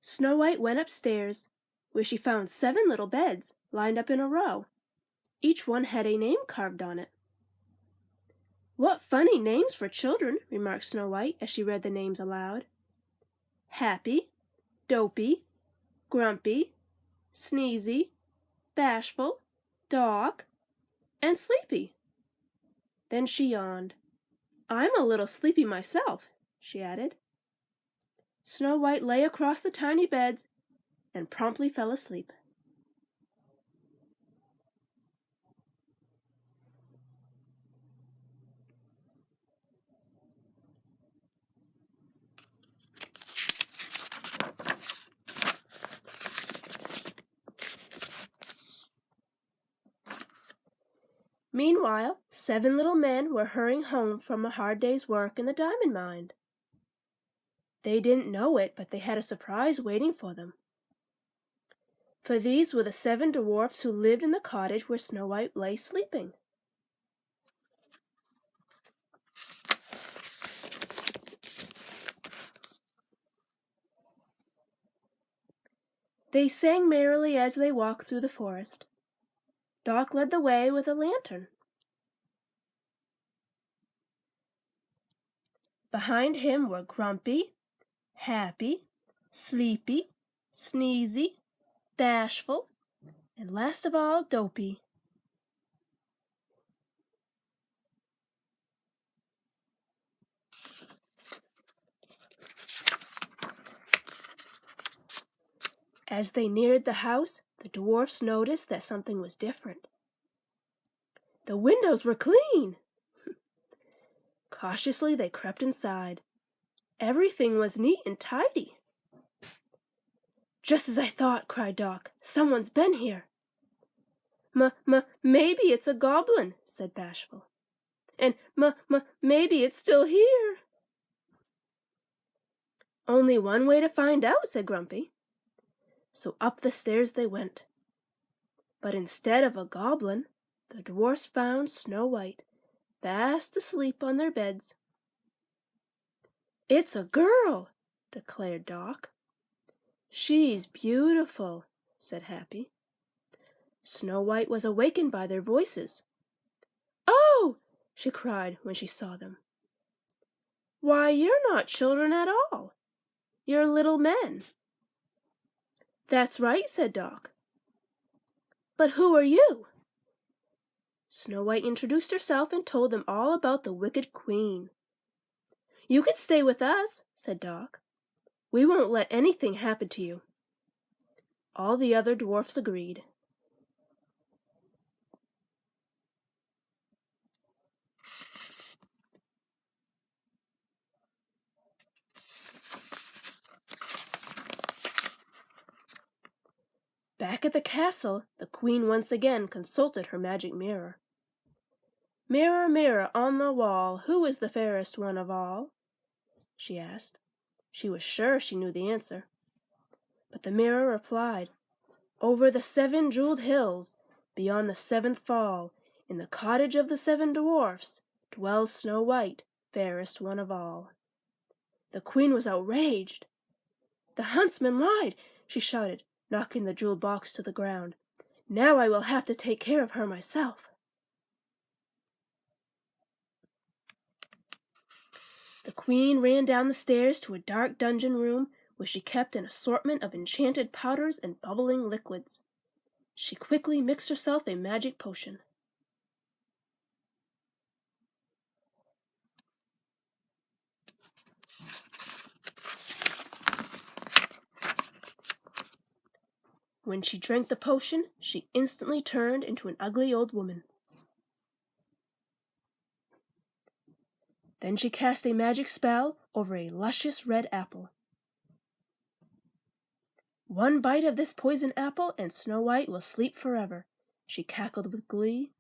Snow White went upstairs, where she found 7 little beds lined up in a row. Each one had a name carved on it. "What funny names for children," remarked Snow White as she read the names aloud. "Happy, Dopey, Grumpy, Sneezy, Bashful, Dog, and Sleepy." Then she yawned. "I'm a little sleepy myself," she added. Snow White lay across the tiny beds and promptly fell asleep. Meanwhile, 7 little men were hurrying home from a hard day's work in the diamond mine. They didn't know it, but they had a surprise waiting for them. For these were the 7 dwarfs who lived in the cottage where Snow White lay sleeping. They sang merrily as they walked through the forest. Doc led the way with a lantern. Behind him were Grumpy, Happy, Sleepy, Sneezy, Bashful, and last of all, Dopey. As they neared the house, the dwarfs noticed that something was different. The windows were clean! Cautiously, they crept inside. Everything was neat and tidy. "Just as I thought," cried Doc. "Someone's been here." Maybe it's a goblin," said Bashful. "And maybe it's still here." "Only one way to find out," said Grumpy. So up the stairs they went. But instead of a goblin, the dwarfs found Snow White, fast asleep on their beds. "It's a girl," declared Doc. "She's beautiful," said Happy. Snow White was awakened by their voices. "Oh!" she cried when she saw them. "Why, you're not children at all. You're little men." "That's right," said Doc. "But who are you?" Snow White introduced herself and told them all about the wicked queen. "You can stay with us," said Doc. "We won't let anything happen to you." All the other dwarfs agreed. Back at the castle, the queen once again consulted her magic mirror. "Mirror, mirror on the wall, who is the fairest one of all?" she asked. She was sure she knew the answer. But the mirror replied, "Over the 7 jeweled hills, beyond the 7th fall, in the cottage of the 7 dwarfs, dwells Snow White, fairest one of all." The queen was outraged. "The huntsman lied," she shouted, knocking the jeweled box to the ground. "Now I will have to take care of her myself." The queen ran down the stairs to a dark dungeon room where she kept an assortment of enchanted powders and bubbling liquids. She quickly mixed herself a magic potion. When she drank the potion, she instantly turned into an ugly old woman. Then she cast a magic spell over a luscious red apple. "One bite of this poison apple and Snow White will sleep forever," she cackled with glee.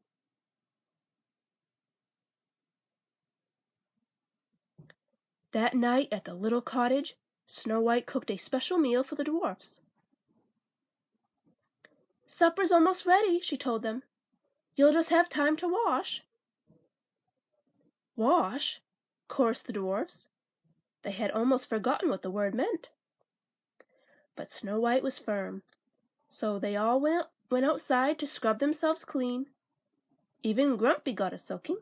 That night at the little cottage, Snow White cooked a special meal for the dwarfs. "Supper's almost ready," she told them. "You'll just have time to wash." "Wash?" chorused the dwarfs. They had almost forgotten what the word meant. But Snow White was firm, so they all went outside to scrub themselves clean. Even Grumpy got a soaking.